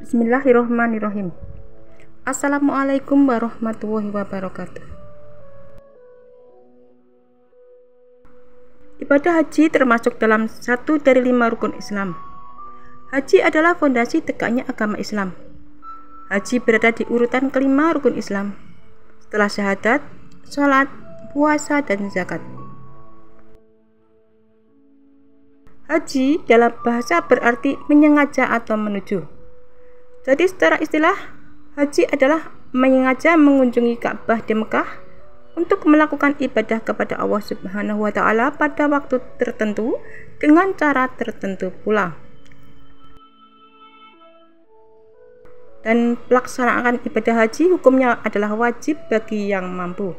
Bismillahirrohmanirrohim. Assalamualaikum warahmatullahi wabarakatuh. Ibadah haji termasuk dalam satu dari 5 rukun Islam. Haji adalah fondasi tegaknya agama Islam. Haji berada di urutan kelima rukun Islam, setelah syahadat, sholat, puasa, dan zakat. Haji dalam bahasa berarti menyengaja atau menuju. Jadi secara istilah, haji adalah menyengaja mengunjungi Ka'bah di Mekah untuk melakukan ibadah kepada Allah Subhanahu wa Ta'ala pada waktu tertentu dengan cara tertentu pula. Dan pelaksanaan ibadah haji hukumnya adalah wajib bagi yang mampu.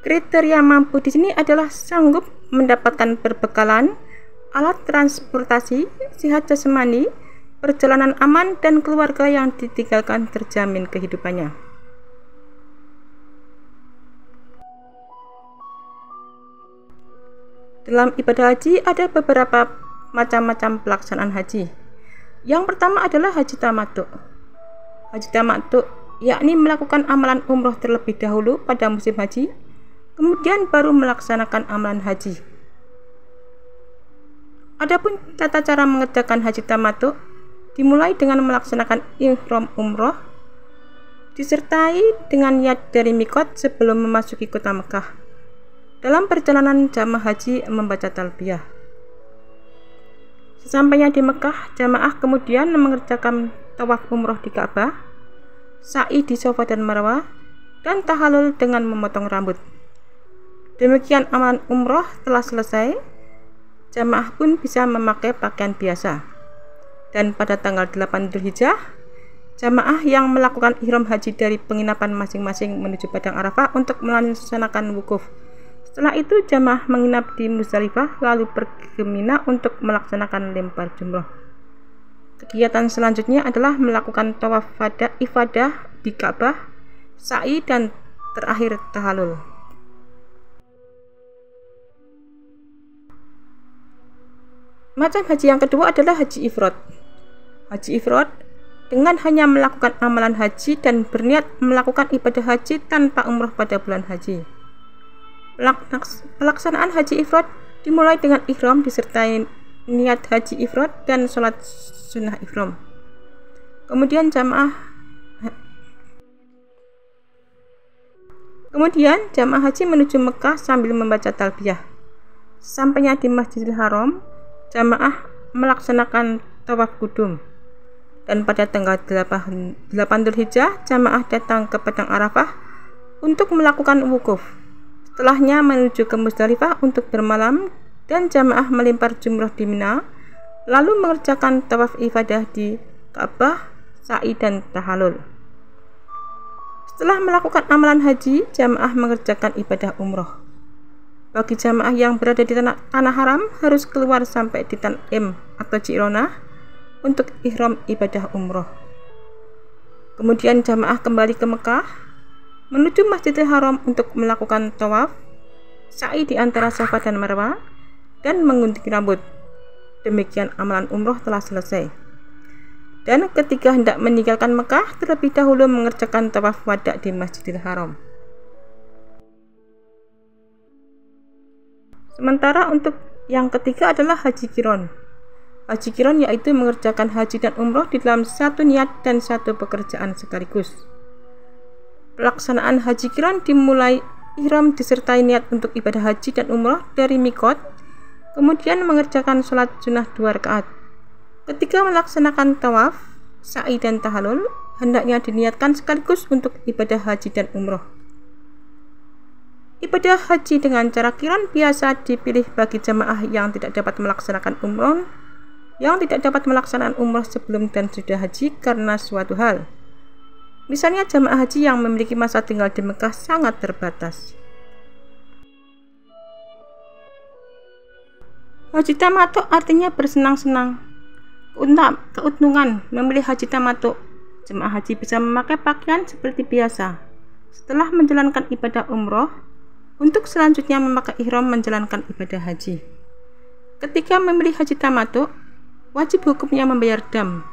Kriteria mampu di sini adalah sanggup mendapatkan perbekalan, alat transportasi, sehat jasmani, perjalanan aman, dan keluarga yang ditinggalkan terjamin kehidupannya. Dalam ibadah haji ada beberapa macam-macam pelaksanaan haji. Yang pertama adalah haji tamattu. Haji tamattu yakni melakukan amalan umroh terlebih dahulu pada musim haji, kemudian baru melaksanakan amalan haji. Adapun tata cara mengerjakan haji tamattu dimulai dengan melaksanakan ihram umroh disertai dengan niat dari mikot sebelum memasuki kota Mekah. Dalam perjalanan jamaah haji membaca talbiyah. Sesampainya di Mekah, jamaah kemudian mengerjakan tawaf umroh di Ka'bah, sa'i di Safa dan Marwah, dan tahallul dengan memotong rambut. Demikian amalan umroh telah selesai, jamaah pun bisa memakai pakaian biasa. Dan pada tanggal 8 Dzulhijjah, jamaah yang melakukan ihram haji dari penginapan masing-masing menuju Padang Arafah untuk melaksanakan wukuf. Setelah itu jamaah menginap di Muzdalifah lalu pergi ke Mina untuk melaksanakan lempar jumroh. Kegiatan selanjutnya adalah melakukan tawaf ifadah di Ka'bah, sa'i, dan terakhir tahallul. Macam haji yang kedua adalah haji ifrad. Haji ifrad dengan hanya melakukan amalan haji dan berniat melakukan ibadah haji tanpa umroh pada bulan haji. Pelaksanaan haji ifrad dimulai dengan ihram disertai niat haji ifrad dan sholat sunnah ihram. Kemudian jamaah haji menuju Mekah sambil membaca talbiyah. Sampainya di Masjidil Haram, jamaah melaksanakan tawaf kudum. Dan pada tanggal 8 Dzulhijjah, jamaah datang ke Padang Arafah untuk melakukan wukuf. Setelahnya menuju ke Muzdalifah untuk bermalam dan jamaah melempar jumroh di Mina, lalu mengerjakan tawaf ifadah di Ka'bah, sa'i, dan tahallul. Setelah melakukan amalan haji, jamaah mengerjakan ibadah umroh. Bagi jamaah yang berada di tanah haram harus keluar sampai di Tan'im atau Ji'ronah untuk ihram ibadah umroh. Kemudian jamaah kembali ke Mekah menuju Masjidil Haram untuk melakukan tawaf, sa'i di antara Safa dan Marwah, dan mengunting rambut. Demikian amalan umroh telah selesai. Dan ketika hendak meninggalkan Mekah, terlebih dahulu mengerjakan tawaf wada di Masjidil Haram. Sementara untuk yang ketiga adalah haji qiron. Haji qiron yaitu mengerjakan haji dan umroh di dalam satu niat dan satu pekerjaan sekaligus. Pelaksanaan haji qiron dimulai ihram disertai niat untuk ibadah haji dan umroh dari mikot, kemudian mengerjakan sholat sunnah 2 rakaat. Ketika melaksanakan tawaf, sa'i, dan tahallul, hendaknya diniatkan sekaligus untuk ibadah haji dan umroh. Ibadah haji dengan cara qiron biasa dipilih bagi jamaah yang tidak dapat melaksanakan umroh sebelum dan sudah haji karena suatu hal. Misalnya jamaah haji yang memiliki masa tinggal di Mekah sangat terbatas. Haji tamattu artinya bersenang-senang. Keuntungan memilih haji tamattu, jemaah haji bisa memakai pakaian seperti biasa. Setelah menjalankan ibadah umroh, untuk selanjutnya memakai ihram menjalankan ibadah haji. Ketika memilih haji tamattu, wajib hukumnya membayar dam.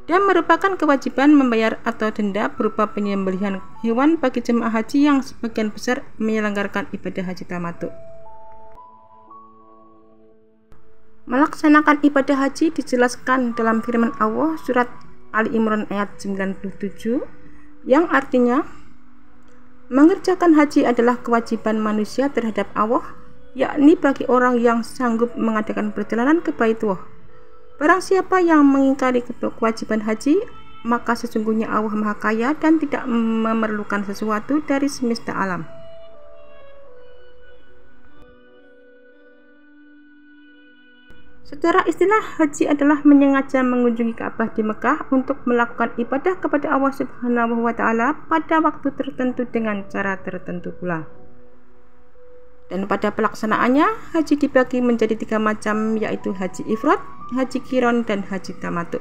Dam merupakan kewajiban membayar atau denda berupa penyembelihan hewan bagi jemaah haji yang sebagian besar menyelenggarakan ibadah haji tamattu. Melaksanakan ibadah haji dijelaskan dalam firman Allah surat Ali Imran ayat 97 yang artinya, mengerjakan haji adalah kewajiban manusia terhadap Allah, yakni bagi orang yang sanggup mengadakan perjalanan ke Baitullah. Barang siapa yang mengingkari kewajiban haji, maka sesungguhnya Allah Maha Kaya dan tidak memerlukan sesuatu dari semesta alam. Secara istilah, haji adalah menyengaja mengunjungi Ka'bah di Mekah untuk melakukan ibadah kepada Allah Subhanahu wa Ta'ala pada waktu tertentu dengan cara tertentu pula. Dan pada pelaksanaannya, haji dibagi menjadi 3 macam, yaitu haji ifrad, haji qiron, dan haji tamattu.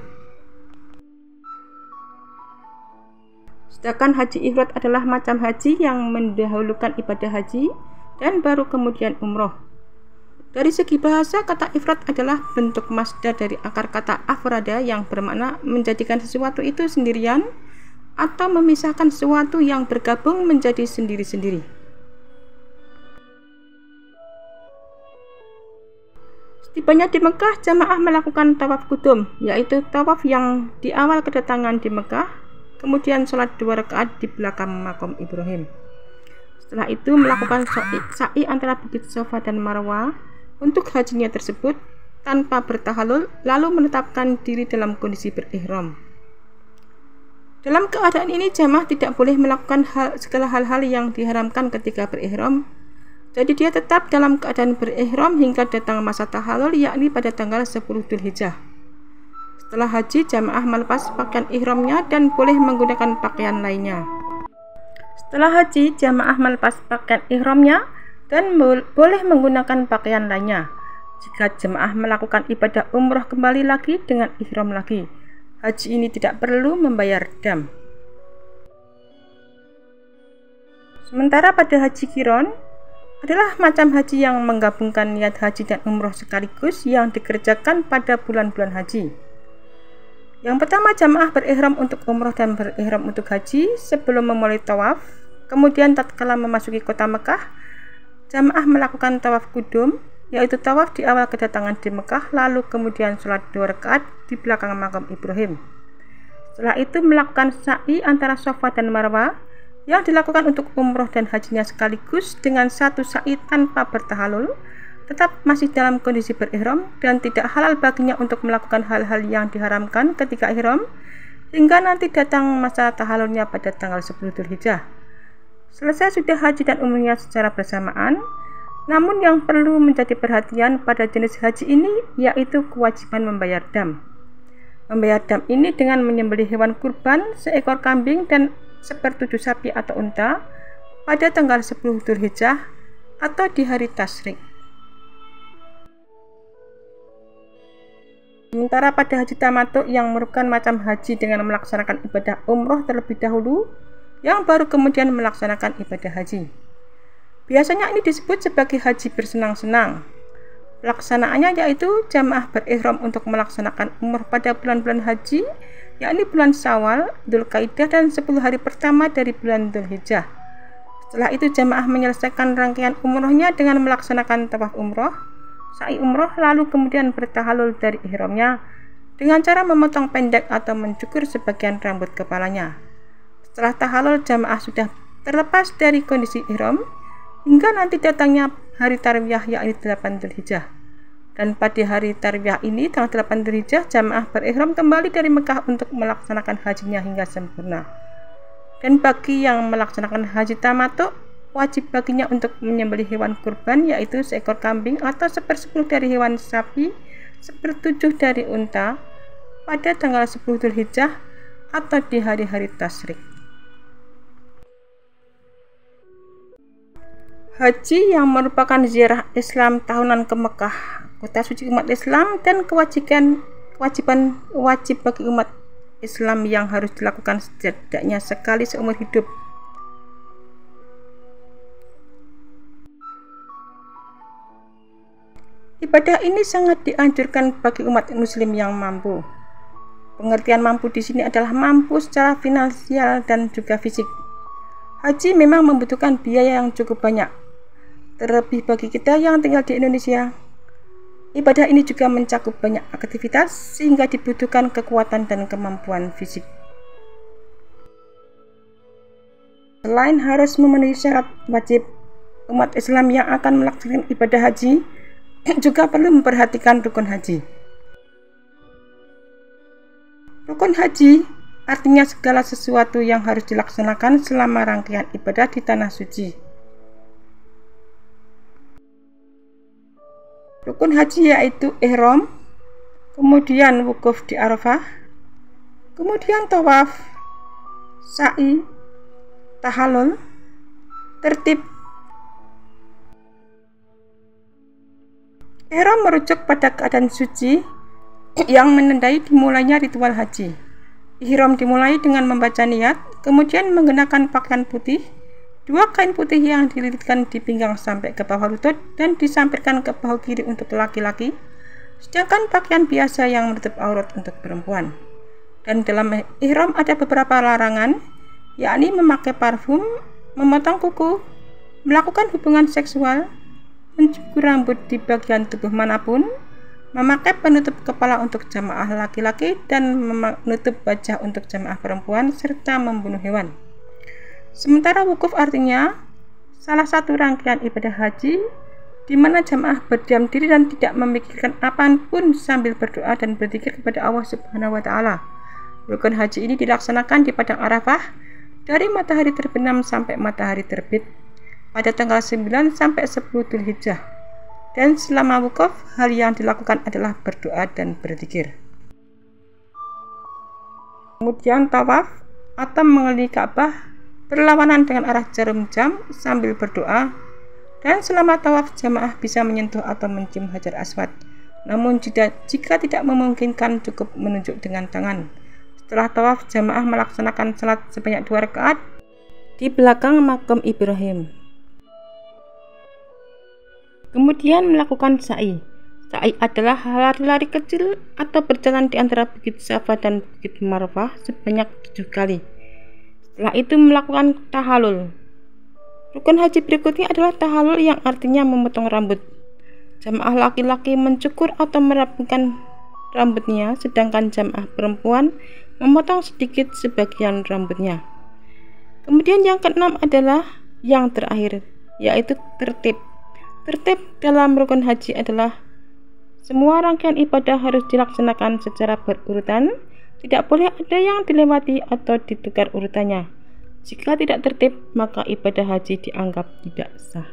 Sedangkan haji ifrad adalah macam haji yang mendahulukan ibadah haji dan baru kemudian umroh. Dari segi bahasa, kata ifrad adalah bentuk masdar dari akar kata afrada yang bermakna menjadikan sesuatu itu sendirian atau memisahkan sesuatu yang bergabung menjadi sendiri-sendiri. Setibanya di Mekah, jamaah melakukan tawaf qudum, yaitu tawaf yang di awal kedatangan di Mekah, kemudian sholat 2 rakaat di belakang makam Ibrahim. Setelah itu melakukan sa'i antara Bukit Safa dan Marwah untuk hajinya tersebut tanpa bertahalul, lalu menetapkan diri dalam kondisi berihram. Dalam keadaan ini, jamaah tidak boleh melakukan segala hal-hal yang diharamkan ketika berihram. Jadi dia tetap dalam keadaan berihram hingga datang masa tahallul, yakni pada tanggal 10 Dzulhijjah. Setelah haji, jamaah melepas pakaian ihramnya dan boleh menggunakan pakaian lainnya. Setelah haji, jamaah melepas pakaian ihramnya dan boleh menggunakan pakaian lainnya. Jika jemaah melakukan ibadah umroh kembali lagi dengan ihram lagi, haji ini tidak perlu membayar dam. Sementara pada haji qiron adalah macam haji yang menggabungkan niat haji dan umroh sekaligus yang dikerjakan pada bulan-bulan haji. Yang pertama, jamaah berihram untuk umroh dan berihram untuk haji sebelum memulai tawaf. Kemudian tatkala memasuki kota Mekah, jamaah melakukan tawaf qudum, yaitu tawaf di awal kedatangan di Mekah, lalu kemudian sholat 2 rakaat di belakang makam Ibrahim. Setelah itu melakukan sa'i antara Safa dan Marwah yang dilakukan untuk umroh dan hajinya sekaligus dengan satu sa'i tanpa bertahalul, tetap masih dalam kondisi berihram dan tidak halal baginya untuk melakukan hal-hal yang diharamkan ketika ihram hingga nanti datang masa tahallulnya pada tanggal 10 Dzulhijjah. Selesai sudah haji dan umrohnya secara bersamaan. Namun yang perlu menjadi perhatian pada jenis haji ini yaitu kewajiban membayar dam. Membayar dam ini dengan menyembelih hewan kurban seekor kambing dan 1/7 sapi atau unta pada tanggal 10 Dzulhijjah atau di hari tasyrik. Sementara pada haji tamattu yang merupakan macam haji dengan melaksanakan ibadah umroh terlebih dahulu, yang baru kemudian melaksanakan ibadah haji. Biasanya ini disebut sebagai haji bersenang-senang. Pelaksanaannya yaitu jamaah berihram untuk melaksanakan umroh pada bulan-bulan haji, yakni bulan Syawal, Dzulqa'dah dan 10 hari pertama dari bulan Dzulhijjah. Setelah itu jamaah menyelesaikan rangkaian umrohnya dengan melaksanakan tawaf umroh, sa'i umroh, lalu kemudian bertahalul dari ihramnya dengan cara memotong pendek atau mencukur sebagian rambut kepalanya. Setelah tahalul, jamaah sudah terlepas dari kondisi ihram hingga nanti datangnya hari tarwiyah yakni 8 Dzulhijjah. Dan pada hari tarwiyah ini tanggal 8 Dzulhijjah, jamaah berihram kembali dari Mekah untuk melaksanakan hajinya hingga sempurna. Dan bagi yang melaksanakan haji tamattu, wajib baginya untuk menyembelih hewan kurban yaitu seekor kambing atau 1/10 dari hewan sapi, 1/7 dari unta pada tanggal 10 Dzulhijjah atau di hari-hari tasyrik. Haji yang merupakan ziarah Islam tahunan ke Mekah, kota suci umat Islam, dan kewajiban wajib bagi umat Islam yang harus dilakukan setidaknya sekali seumur hidup. Ibadah ini sangat dianjurkan bagi umat muslim yang mampu. Pengertian mampu di sini adalah mampu secara finansial dan juga fisik. Haji memang membutuhkan biaya yang cukup banyak. Terlebih bagi kita yang tinggal di Indonesia, ibadah ini juga mencakup banyak aktivitas sehingga dibutuhkan kekuatan dan kemampuan fisik. Selain harus memenuhi syarat wajib, umat Islam yang akan melaksanakan ibadah haji juga perlu memperhatikan rukun haji. Rukun haji artinya segala sesuatu yang harus dilaksanakan selama rangkaian ibadah di tanah suci. Rukun haji yaitu ihram, kemudian wukuf di Arafah, kemudian tawaf, sa'i, tahallul, tertib. Ihram merujuk pada keadaan suci yang menandai dimulainya ritual haji. Ihram dimulai dengan membaca niat, kemudian menggunakan pakaian putih, 2 kain putih yang dililitkan di pinggang sampai ke bawah lutut dan disampirkan ke bahu kiri untuk laki-laki, sedangkan pakaian biasa yang menutup aurat untuk perempuan. Dan dalam ihram ada beberapa larangan, yakni memakai parfum, memotong kuku, melakukan hubungan seksual, mencukur rambut di bagian tubuh manapun, memakai penutup kepala untuk jamaah laki-laki dan menutup wajah untuk jamaah perempuan, serta membunuh hewan. Sementara wukuf artinya salah satu rangkaian ibadah haji di mana jamaah berdiam diri dan tidak memikirkan apapun sambil berdoa dan berzikir kepada Allah Subhanahu wa taala. Rukun haji ini dilaksanakan di padang Arafah dari matahari terbenam sampai matahari terbit pada tanggal 9 sampai 10 Dzulhijjah. Dan selama wukuf, hal yang dilakukan adalah berdoa dan berzikir. Kemudian tawaf atau mengelilingi Ka'bah berlawanan dengan arah jarum jam sambil berdoa. Dan selama tawaf, jamaah bisa menyentuh atau mencium Hajar Aswad. Namun jika tidak memungkinkan, cukup menunjuk dengan tangan. Setelah tawaf, jamaah melaksanakan salat sebanyak 2 rakaat di belakang makam Ibrahim. Kemudian melakukan sa'i. Sa'i adalah lari-lari kecil atau berjalan di antara Bukit Safa dan Bukit Marwah sebanyak 7 kali. Setelah itu melakukan tahallul. Rukun haji berikutnya adalah tahallul yang artinya memotong rambut. Jamaah laki-laki mencukur atau merapikan rambutnya, sedangkan jamaah perempuan memotong sedikit sebagian rambutnya. Kemudian yang keenam adalah yang terakhir, yaitu tertib. Tertib dalam rukun haji adalah semua rangkaian ibadah harus dilaksanakan secara berurutan, tidak boleh ada yang dilewati atau ditukar urutannya. Jika tidak tertib, maka ibadah haji dianggap tidak sah.